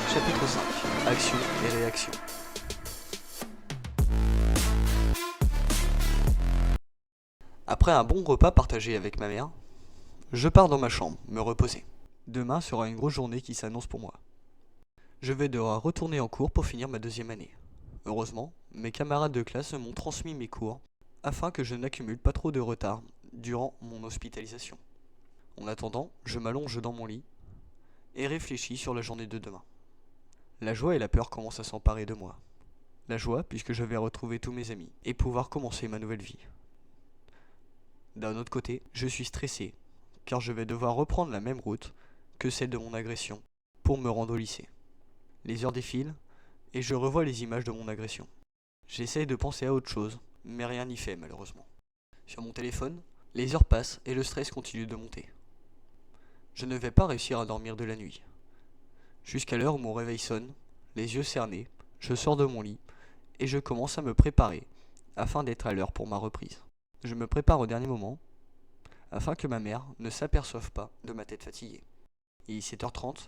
Chapitre 5. Action et réaction. Après un bon repas partagé avec ma mère, je pars dans ma chambre, me reposer. Demain sera une grosse journée qui s'annonce pour moi. Je vais devoir retourner en cours pour finir ma deuxième année. Heureusement, mes camarades de classe m'ont transmis mes cours afin que je n'accumule pas trop de retard durant mon hospitalisation. En attendant, je m'allonge dans mon lit et réfléchis sur la journée de demain. La joie et la peur commencent à s'emparer de moi. La joie puisque je vais retrouver tous mes amis et pouvoir commencer ma nouvelle vie. D'un autre côté, je suis stressé car je vais devoir reprendre la même route que celle de mon agression pour me rendre au lycée. Les heures défilent et je revois les images de mon agression. J'essaye de penser à autre chose, mais rien n'y fait malheureusement. Sur mon téléphone, les heures passent et le stress continue de monter. Je ne vais pas réussir à dormir de la nuit. Jusqu'à l'heure où mon réveil sonne, les yeux cernés, je sors de mon lit et je commence à me préparer afin d'être à l'heure pour ma reprise. Je me prépare au dernier moment afin que ma mère ne s'aperçoive pas de ma tête fatiguée. Il est 7h30,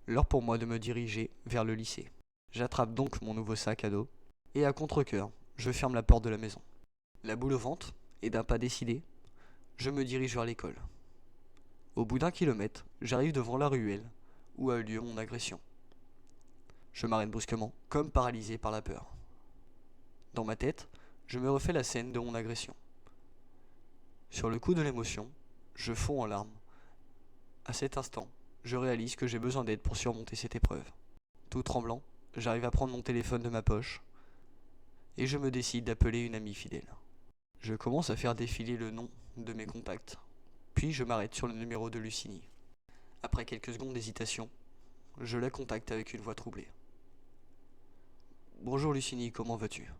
l'heure pour moi de me diriger vers le lycée. J'attrape donc mon nouveau sac à dos et à contre-cœur, je ferme la porte de la maison. La boule au ventre et d'un pas décidé, je me dirige vers l'école. Au bout d'1 kilomètre, j'arrive devant la ruelle où a eu lieu mon agression. Je m'arrête brusquement, comme paralysé par la peur. Dans ma tête, je me refais la scène de mon agression. Sur le coup de l'émotion, je fonds en larmes. À cet instant, je réalise que j'ai besoin d'aide pour surmonter cette épreuve. Tout tremblant, j'arrive à prendre mon téléphone de ma poche et je me décide d'appeler une amie fidèle. Je commence à faire défiler le nom de mes contacts, puis je m'arrête sur le numéro de Lucinie. Après quelques secondes d'hésitation, je la contacte avec une voix troublée. Bonjour Lucinie, comment vas-tu?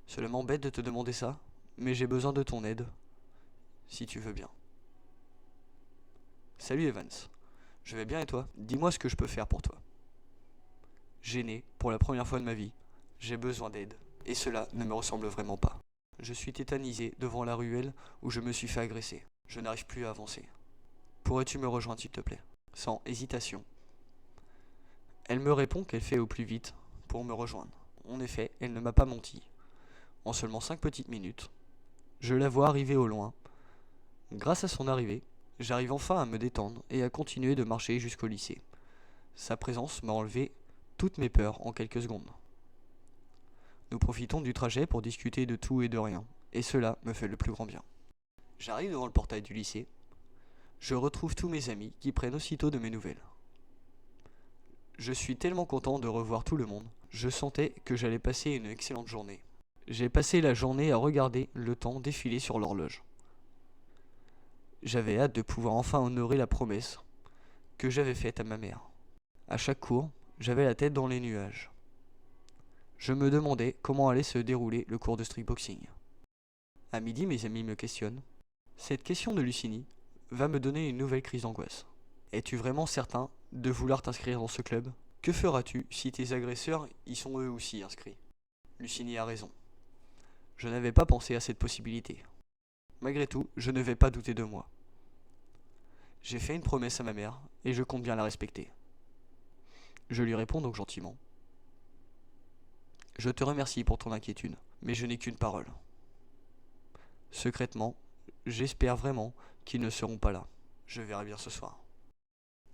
Cela m'embête de te demander ça, mais j'ai besoin de ton aide, si tu veux bien. Salut Evans, je vais bien et toi? Dis-moi ce que je peux faire pour toi. Gêné, pour la première fois de ma vie, j'ai besoin d'aide, et cela ne me ressemble vraiment pas. Je suis tétanisé devant la ruelle où je me suis fait agresser. Je n'arrive plus à avancer. Pourrais-tu me rejoindre s'il te plaît? Sans hésitation. Elle me répond qu'elle fait au plus vite pour me rejoindre. En effet, elle ne m'a pas menti. En seulement 5 petites minutes, je la vois arriver au loin. Grâce à son arrivée, j'arrive enfin à me détendre et à continuer de marcher jusqu'au lycée. Sa présence m'a enlevé toutes mes peurs en quelques secondes. Nous profitons du trajet pour discuter de tout et de rien, et cela me fait le plus grand bien. J'arrive devant le portail du lycée. Je retrouve tous mes amis qui prennent aussitôt de mes nouvelles. Je suis tellement content de revoir tout le monde. Je sentais que j'allais passer une excellente journée. J'ai passé la journée à regarder le temps défiler sur l'horloge. J'avais hâte de pouvoir enfin honorer la promesse que j'avais faite à ma mère. À chaque cours, j'avais la tête dans les nuages. Je me demandais comment allait se dérouler le cours de streetboxing. À midi, mes amis me questionnent. Cette question de Lucinie va me donner une nouvelle crise d'angoisse. Es-tu vraiment certain de vouloir t'inscrire dans ce club? Que feras-tu si tes agresseurs y sont eux aussi inscrits? Lucinie a raison. Je n'avais pas pensé à cette possibilité. Malgré tout, je ne vais pas douter de moi. J'ai fait une promesse à ma mère et je compte bien la respecter. Je lui réponds donc gentiment. Je te remercie pour ton inquiétude, mais je n'ai qu'une parole. Secrètement, j'espère vraiment qu'ils ne seront pas là. Je verrai bien ce soir.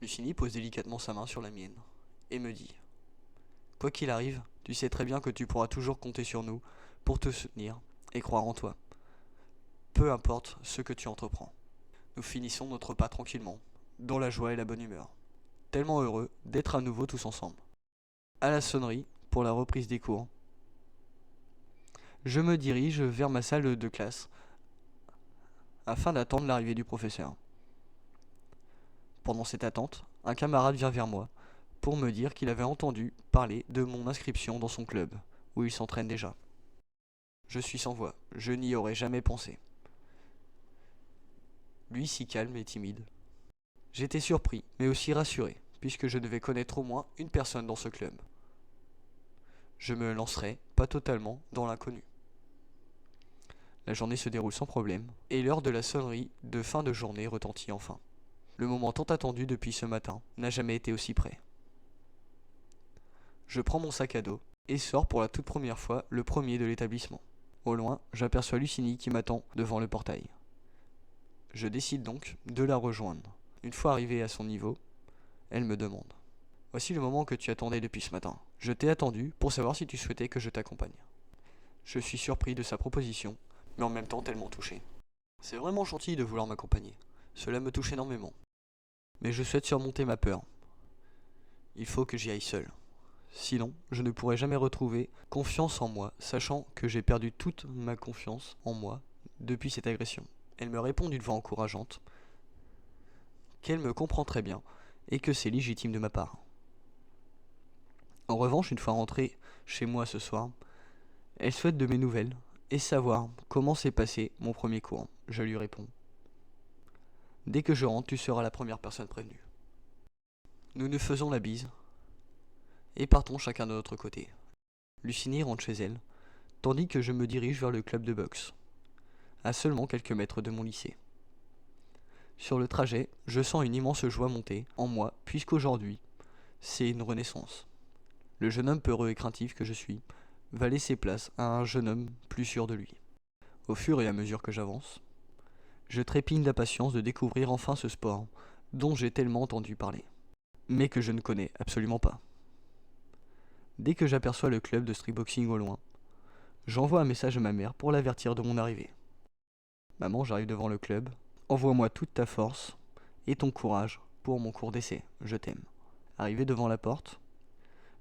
Lucinie pose délicatement sa main sur la mienne et me dit « Quoi qu'il arrive, tu sais très bien que tu pourras toujours compter sur nous pour te soutenir et croire en toi. Peu importe ce que tu entreprends. » Nous finissons notre repas tranquillement, dans la joie et la bonne humeur. Tellement heureux d'être à nouveau tous ensemble. À la sonnerie, pour la reprise des cours, je me dirige vers ma salle de classe afin d'attendre l'arrivée du professeur. Pendant cette attente, un camarade vient vers moi pour me dire qu'il avait entendu parler de mon inscription dans son club, où il s'entraîne déjà. Je suis sans voix, je n'y aurais jamais pensé. Lui si calme et timide. J'étais surpris, mais aussi rassuré, puisque je devais connaître au moins une personne dans ce club. Je me lancerai, pas totalement, dans l'inconnu. La journée se déroule sans problème, et l'heure de la sonnerie de fin de journée retentit enfin. Le moment tant attendu depuis ce matin n'a jamais été aussi près. Je prends mon sac à dos et sors pour la toute première fois le premier de l'établissement. Au loin, j'aperçois Lucinie qui m'attend devant le portail. Je décide donc de la rejoindre. Une fois arrivée à son niveau, elle me demande: voici le moment que tu attendais depuis ce matin. Je t'ai attendu pour savoir si tu souhaitais que je t'accompagne. Je suis surpris de sa proposition, mais en même temps tellement touché. C'est vraiment gentil de vouloir m'accompagner. Cela me touche énormément. Mais je souhaite surmonter ma peur. Il faut que j'y aille seul. Sinon, je ne pourrai jamais retrouver confiance en moi, sachant que j'ai perdu toute ma confiance en moi depuis cette agression. Elle me répond d'une voix encourageante, qu'elle me comprend très bien et que c'est légitime de ma part. En revanche, une fois rentrée chez moi ce soir, elle souhaite de mes nouvelles et savoir comment s'est passé mon premier cours. Je lui réponds: dès que je rentre, tu seras la première personne prévenue. Nous nous faisons la bise et partons chacun de notre côté. Lucinie rentre chez elle, tandis que je me dirige vers le club de boxe, à seulement quelques mètres de mon lycée. Sur le trajet, je sens une immense joie monter en moi, puisqu'aujourd'hui, c'est une renaissance. Le jeune homme peureux et craintif que je suis va laisser place à un jeune homme plus sûr de lui. Au fur et à mesure que j'avance, je trépigne d'impatience de découvrir enfin ce sport dont j'ai tellement entendu parler, mais que je ne connais absolument pas. Dès que j'aperçois le club de streetboxing au loin, j'envoie un message à ma mère pour l'avertir de mon arrivée. Maman, j'arrive devant le club, envoie-moi toute ta force et ton courage pour mon cours d'essai, je t'aime. Arrivé devant la porte,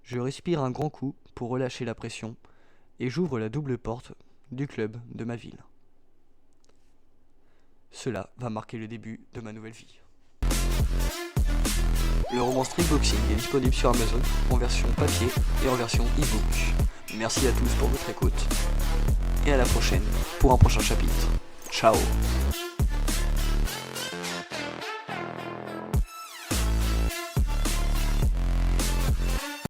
je respire un grand coup pour relâcher la pression et j'ouvre la double porte du club de ma ville. Cela va marquer le début de ma nouvelle vie. Le roman Streetboxing est disponible sur Amazon en version papier et en version e-book. Merci à tous pour votre écoute et à la prochaine pour un prochain chapitre. Ciao.